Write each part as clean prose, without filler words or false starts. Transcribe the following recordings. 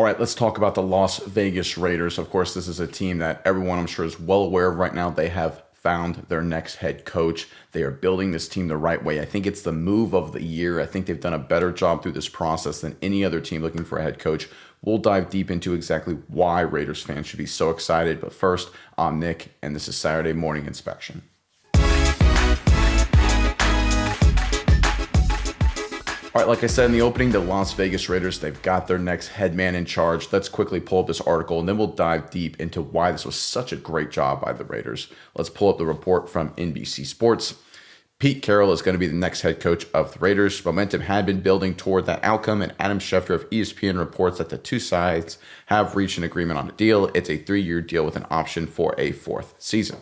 All right, let's talk about the Las Vegas Raiders. Of course, this is a team that everyone I'm sure is well aware of right now. They have found their next head coach. They are building this team the right way. I think it's the move of the year. I think they've done a better job through this process than any other team looking for a head coach. We'll dive deep into exactly why Raiders fans should be so excited. But first, I'm Nick, and this is Saturday Morning Inspection. All right, like I said in the opening, the Las Vegas Raiders, they've got their next head man in charge. Let's quickly pull up this article, and then we'll dive deep into why this was such a great job by the Raiders. Let's pull up the report from NBC Sports. Pete Carroll is going to be the next head coach of the Raiders. Momentum had been building toward that outcome, and Adam Schefter of ESPN reports that the two sides have reached an agreement on a deal. It's a 3-year deal with an option for a 4th season.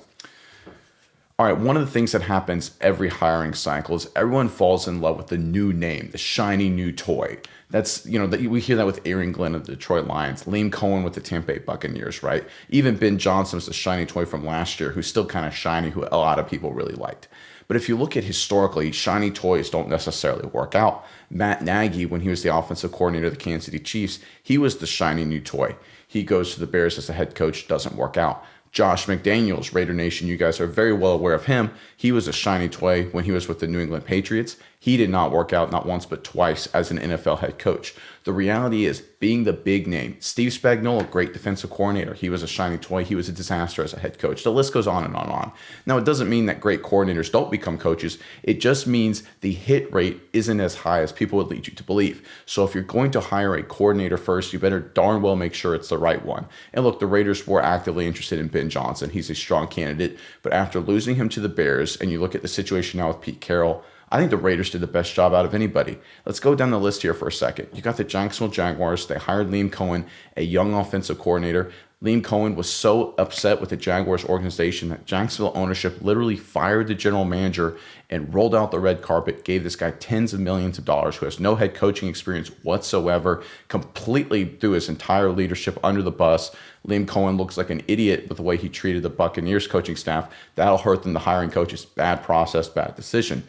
All right, one of the things that happens every hiring cycle is everyone falls in love with the new name, the shiny new toy. That's, we hear that with Aaron Glenn of the Detroit Lions, Liam Cohen with the Tampa Bay Buccaneers, right? Even Ben Johnson was the shiny toy from last year, who's still kind of shiny, who a lot of people really liked. But if you look at historically, shiny toys don't necessarily work out. Matt Nagy, when he was the offensive coordinator of the Kansas City Chiefs, he was the shiny new toy. He goes to the Bears as the head coach, doesn't work out. Josh McDaniels, Raider Nation, you guys are very well aware of him. He was a shiny toy when he was with the New England Patriots. He did not work out not once but twice as an NFL head coach. The reality is, being the big name, Steve Spagnuolo, great defensive coordinator. He was a shiny toy. He was a disaster as a head coach. The list goes on and on and on. Now, it doesn't mean that great coordinators don't become coaches. It just means the hit rate isn't as high as people would lead you to believe. So if you're going to hire a coordinator first, you better darn well make sure it's the right one. And look, the Raiders were actively interested in Ben Johnson. He's a strong candidate. But after losing him to the Bears, and you look at the situation now with Pete Carroll, I think the Raiders did the best job out of anybody. Let's go down the list here for a second. You got the Jacksonville Jaguars. They hired Liam Cohen, a young offensive coordinator. Liam Cohen was so upset with the Jaguars organization that Jacksonville ownership literally fired the general manager and rolled out the red carpet, gave this guy tens of millions of dollars, who has no head coaching experience whatsoever, completely threw his entire leadership under the bus. Liam Cohen looks like an idiot with the way he treated the Buccaneers coaching staff. That'll hurt them, the hiring coaches. Bad process, bad decision.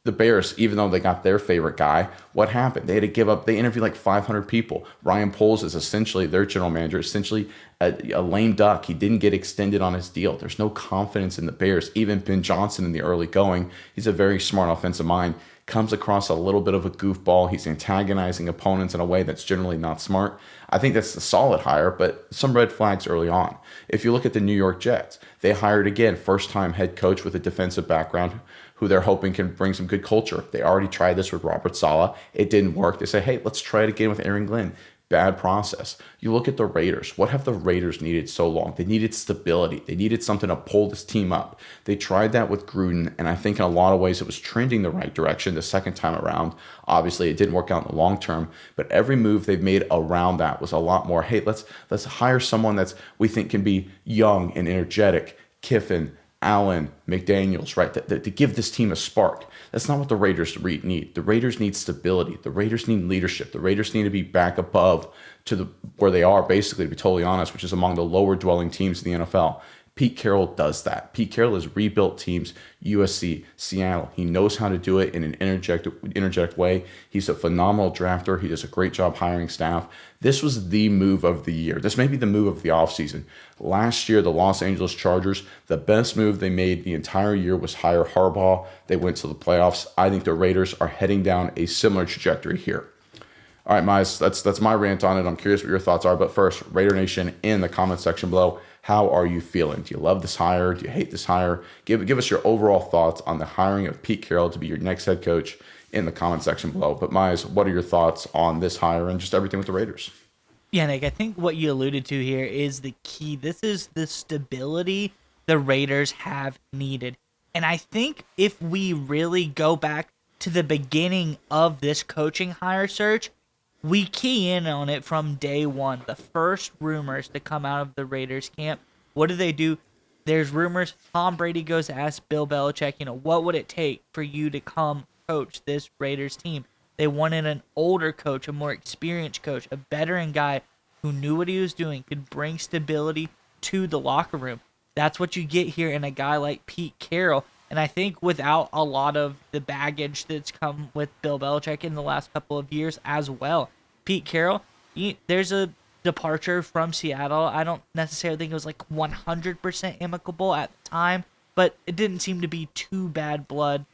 The Bears, even though they got their favorite guy, what happened? They had to give up. They interviewed like 500 people. Ryan Poles is essentially their general manager, essentially a lame duck. He didn't get extended on his deal. There's no confidence in the Bears. Even Ben Johnson in the early going, he's a very smart offensive mind, comes across a little bit of a goofball. He's antagonizing opponents in a way that's generally not smart. I think that's a solid hire, but some red flags early on. If you look at the New York Jets, they hired, again, first-time head coach with a defensive background who they're hoping can bring some good culture. They already tried this with Robert Saleh. It didn't work. They say, hey, let's try it again with Aaron Glenn. Bad process. You look at the Raiders. What have the Raiders needed so long? They needed stability. They needed something to pull this team up. They tried that with Gruden, and I think in a lot of ways it was trending the right direction the second time around. Obviously, it didn't work out in the long term, but every move they've made around that was a lot more, hey, let's hire someone that's we think can be young and energetic. Kiffin, Allen, McDaniels, right? To give this team a spark. That's not what the Raiders need. The Raiders need stability. The Raiders need leadership. The Raiders need to be back above to where they are, basically, to be totally honest, which is among the lower dwelling teams in the NFL. Pete Carroll does that. Pete Carroll has rebuilt teams, USC, Seattle. He knows how to do it in an energetic way. He's a phenomenal drafter. He does a great job hiring staff. This was the move of the year. This may be the move of the offseason. Last year, the Los Angeles Chargers, the best move they made the entire year was hire Harbaugh. They went to the playoffs. I think the Raiders are heading down a similar trajectory here. All right, Mize, that's my rant on it. I'm curious what your thoughts are. But first, Raider Nation, in the comment section below, how are you feeling? Do you love this hire? Do you hate this hire? Give us your overall thoughts on the hiring of Pete Carroll to be your next head coach in the comment section below. But Mize, what are your thoughts on this hire and just everything with the Raiders? Yeah, Nick, I think what you alluded to here is the key. This is the stability the Raiders have needed. And I think if we really go back to the beginning of this coaching hire search, we key in on it from day one. The first rumors to come out of the Raiders camp, what do? There's rumors Tom Brady goes to ask Bill Belichick, what would it take for you to come coach this Raiders team? They wanted an older coach, a more experienced coach, a veteran guy who knew what he was doing, could bring stability to the locker room. That's what you get here in a guy like Pete Carroll. And I think without a lot of the baggage that's come with Bill Belichick in the last couple of years as well, Pete Carroll, there's a departure from Seattle. I don't necessarily think it was like 100% amicable at the time, but it didn't seem to be too bad blood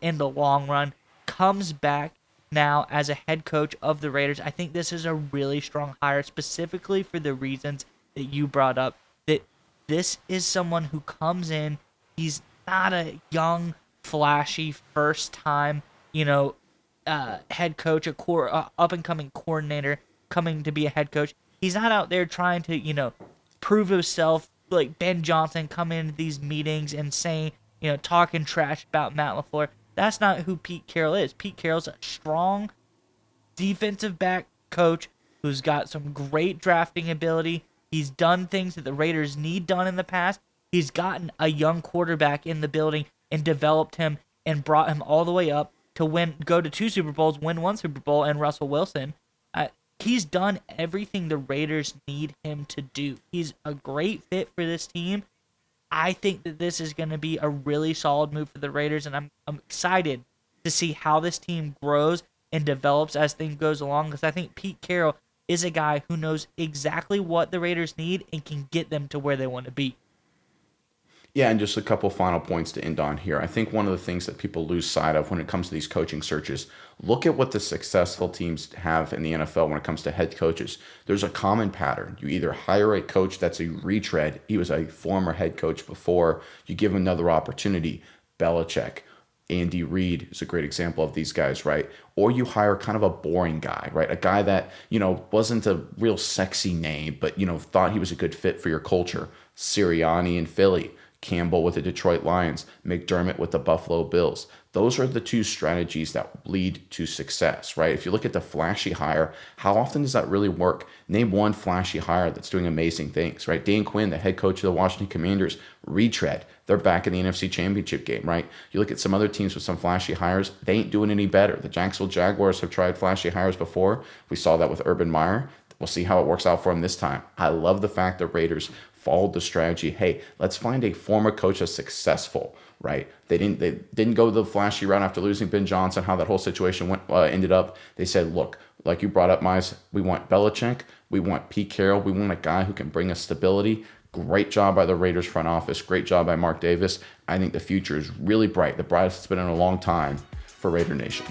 in the long run. Comes back now as a head coach of the Raiders. I think this is a really strong hire, specifically for the reasons that you brought up. That this is someone who comes in. He's not a young, flashy, first time, head coach, up and coming coordinator coming to be a head coach. He's not out there trying to, prove himself like Ben Johnson coming into these meetings and saying, talking trash about Matt LaFleur. That's not who Pete Carroll is. Pete Carroll's a strong defensive back coach who's got some great drafting ability. He's done things that the Raiders need done in the past. He's gotten a young quarterback in the building and developed him and brought him all the way up to go to 2 Super Bowls, win 1 Super Bowl, and Russell Wilson. He's done everything the Raiders need him to do. He's a great fit for this team. I think that this is going to be a really solid move for the Raiders, and I'm excited to see how this team grows and develops as things goes along, because I think Pete Carroll is a guy who knows exactly what the Raiders need and can get them to where they want to be. Yeah, and just a couple final points to end on here. I think one of the things that people lose sight of when it comes to these coaching searches, look at what the successful teams have in the NFL when it comes to head coaches. There's a common pattern. You either hire a coach that's a retread, he was a former head coach before, you give him another opportunity. Belichick, Andy Reid is a great example of these guys, right? Or you hire kind of a boring guy, right? A guy that, wasn't a real sexy name, but, thought he was a good fit for your culture. Sirianni in Philly, Campbell with the Detroit Lions, McDermott with the Buffalo Bills. Those are the two strategies that lead to success, right? If you look at the flashy hire, how often does that really work? Name one flashy hire that's doing amazing things, right? Dan Quinn, the head coach of the Washington Commanders, retread. They're back in the NFC Championship game, right? You look at some other teams with some flashy hires, they ain't doing any better. The Jacksonville Jaguars have tried flashy hires before. We saw that with Urban Meyer. We'll see how it works out for him this time. I love the fact that Raiders followed the strategy. Hey, let's find a former coach that's successful, right? They didn't go the flashy route after losing Ben Johnson, how that whole situation ended up. They said, look, like you brought up, Mize, we want Belichick, we want Pete Carroll, we want a guy who can bring us stability. Great job by the Raiders front office. Great job by Mark Davis. I think the future is really bright, the brightest it's been in a long time for Raider Nation.